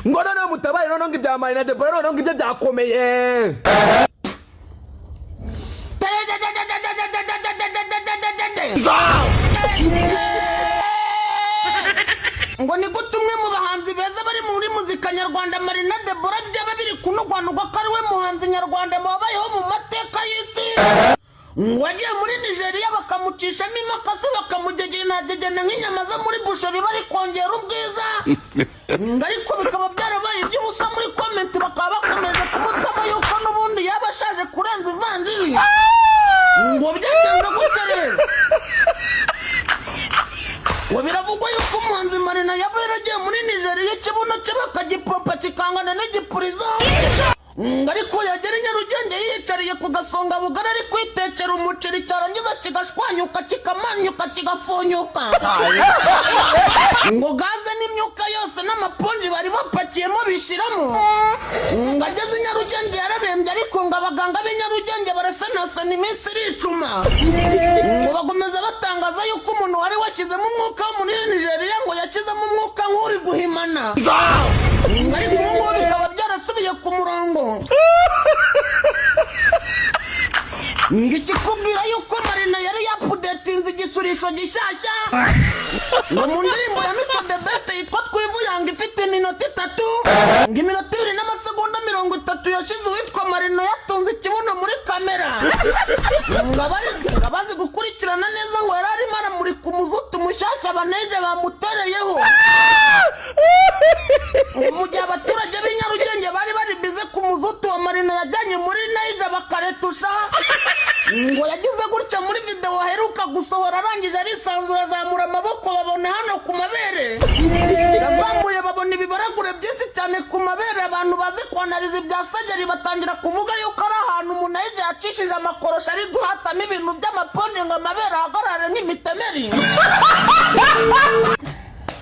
ngo noneho mutabaye noneho ngo ibya Marina de Boy noneho ngo ibyo byakomeye ngo ni gute umwe mu bahanzi beza bari muri muzika nyarwanda Marina de Boy byaba biri kunugwanugwa ko ari we muhanzi nyarwanda wabayeho mu mateka y'isi wagiye muri Nigeria bakamucishamo imakasi bakamugegena nk'inyama zo muri busheri bari kongera ubwiza ariko bikaba byarabaye iby'ubusa muri comment bakaba bakomeje kumutsama yuko n'ubundi yaba ashaje kurenza ivanjiri ngo byagenze gute rero ngo biravugwa yuko umuhanzi Marina yaba yaragiye muri Nigeria ikibuno cye bakagipompa kikangana n'igipurizo ariko yagera i Nyarugenge yiyicariye ku gasonga bugari ari kwitekera umuceri cyarangiza kigashwanyuka kikamanyuka kigafunyuka ngo gaze n'imyuka yose n'amaponji bari bapakiyemo bishiramo ngo ageze i Nyarugenge yararembye ariko ngo abaganga b'i Nyarugenge barasanasana iminsi iricuma ngo bagomeza batangaza yuko umuntu wari washyizemo umwuka wo muri Nigeria ngo yashyizemo umwuka nk'uri guhimana ariko ubu ngubu bikaba byarasubiye ku murongo ngikikubwira yuko Marina yari yapudetinze igisurisho gishyashya ngo mu ndirimbo ya Mico the Best yitwa Twivuyanga ifite iminota 3 ngo iminota 2 n'amasegonda 30 yashize uwitwa Marina yatunze ikibuno muri kamera ngo abazi gukurikirana neza ngo yari arimo aramurika umuzutu mushyashya abaneje bamutereyeho mu gihe abaturage b'i Nyarugenge bari bari bize ku muzutu wa Marina yajyanye muri Niger bakaretusha ngo yagize gutya muri video aheruka gusohora arangije arisanzura azamura amaboko babona hano ku mabere yazamuye babona ibibaragure byinshi cyane ku mabere abantu bazi kwanariza ibya sajari batangira kuvuga yuko ari ahantu umuntu yajya yacishije amakorosho ari guhata n'ibintu by'amaponde ngo amabere ahagarare nk'imitemeri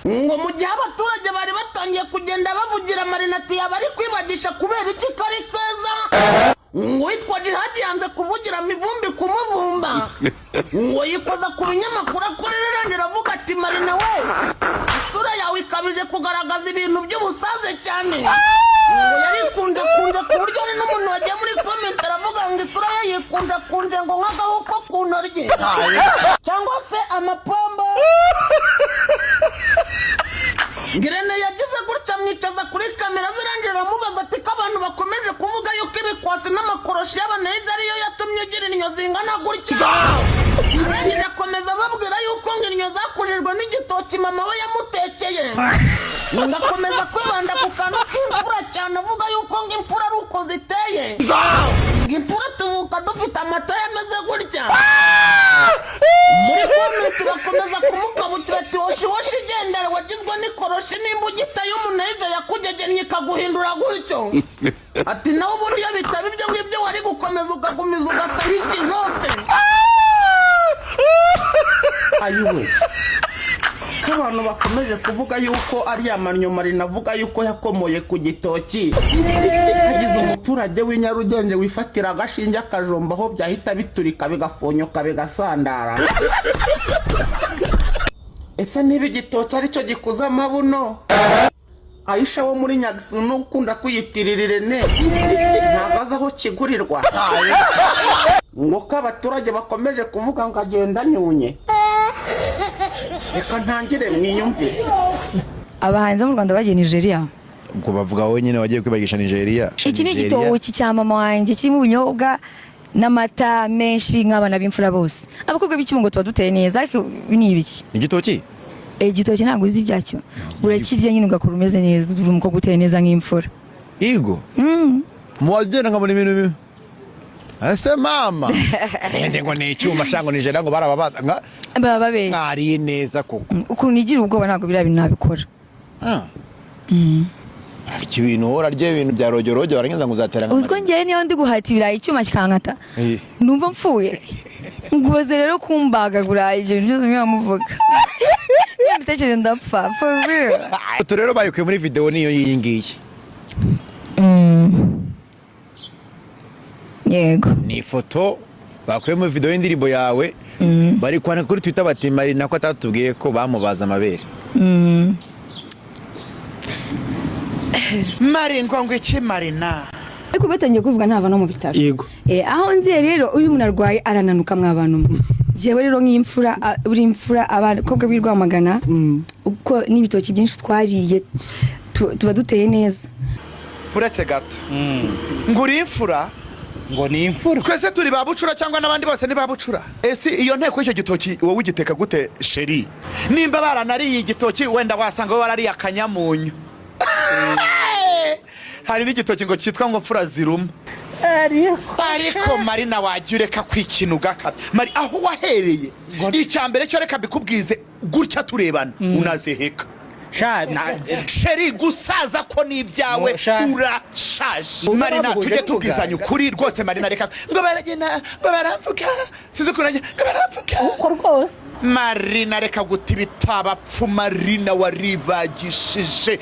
ngo mu gihe abaturage bari batangiye kugenda bavugira Marina ati yaba ari kwibagisha kubera iki kari keza ngo witwa Jihad yanze kuvugira mivumbi kumuvumba ngo yikoza ku binyamakuru akorera avuga ati Marina we isura yawe ikabije kugaragaza ibintu by'ubusaze cyane ngo yarikunje ku buryo ari n'umuntu wagiye muri comment aravuga ngo isura ye yikunje ngo nk'agahuko ku ntoryi cyangwa se amapombo Ngirene yagize gutya mwicaza kuri kamera zirangira aramubaza ati ko abantu bakomeje kuvuga yuko ibikwasi n'amakoroshi y'abanayida ariyo yatumye ugira inyo zingana gutya arangije akomeza babwira yuko ngo inyo zakurijwe n'igitoki mama we yamutekeye ngakomeza kwibanda ku kantu k'imfura cyane avuga yuko ngo imfura ari uko ziteye imfura tuvuka dufite amata yameze gutya muri komenti bakomeza kumukabukira ati woshi gendera wagizwe n'ikoroshi n'imbugita y'umunayida yakugegennye ikaguhindura gutyo ati nawe ubundi iyo bitaba ibyo ngibyo wari gukomeza ukagumiza ugasa nk'ikijote ayiwe ko abantu bakomeje kuvuga yuko ari amannyo Marina avuga yuko yakomoye ku gitoki hagize umuturage w'i Nyarugenge wifatira agashinge akajomba aho byahita biturika bigafonyoka bigasandara ese niba igitoki aricyo gikuza amabuno Aisha wo muri Nyagisono ukunda kuyitirira Irene ntabwo azi aho kigurirwa ngo ko abaturage bakomeje kuvuga ngo agenda nyunye reka ntangire mwiyumvire abahanzi mu Rwanda bagiye Nigeria ubwo bavuga wowe nyine wagiye kwibagisha Nigeria iki ni igitoki cya mama wanjye kirimo ubunyobwa n'amata menshi nk'abana b'imfura bose abakobwa b'ikimungo tuba duteye neza ni ibiki igitoki igitoki ntabwo uzi ibyacyo urakirya nyine ugakora umeze neza uri umukobwa uteye neza nk'imfura Igo muwagenda nkabona ibintu bibi ese mama nende ngo ni icyuma shango Nigeria ngo barababaza nka baba babeshye mwari neza koko ukuntu igira ubwoba ntabwo biriya bintu nabikora ariko ibintu hora rye ibintu bya rojorojo barangiza ngo uzatera uzwo ngere niyo ndi guhata ibirayi icyuma kikankata numva mfuye ngubaze rero kumbagagura ibyo bintu byose mwamuvuga mbitekereje ndapfa for real tu rero bayikuye muri video niyo yingiye yego ni foto bakuye muri video y'indirimbo yawe bari kwana kuri Twitter bati Marina ko atatubwiye ko bamubaza amabere Marindwa ngo iki Marina? ariko batangiye kuvuga ntava no mu bitaro. Yego. Aho nziye rero uyu muntu arwaye arananuka mw'abantu. Jewe rero nk'imfura uri imfura abakobwa birwamagana uko n'ibitoki byinshi twariye tuba duteye neza. Uretse gato. Nguri imfura ngo ni imfura. Twese turi babucura cyangwa nabandi bose ni babucura. Ese iyo nteko y'icyo gitoki wowe ugiteka gute sheri? Nimba baranariye igitoki wenda wasanga barariye akanyamunyu. Hari n'igitoki ngo cyitwa ngo mfura ziruma. Ariko Marina wajyureka kwikinuga kabi. Mari aho wahereye icyambere cyo reka bikubwize gutya turebana unazeheka. Sheri gusaza ko nibyawe urashaje. Marina tujye tubwizanya ukuri rwose Marina reka ngo baragena ngo baramvuga sizukuranye ngo baramvuga uko rwose. Marina reka gutibita abapfu Marina waribagishije.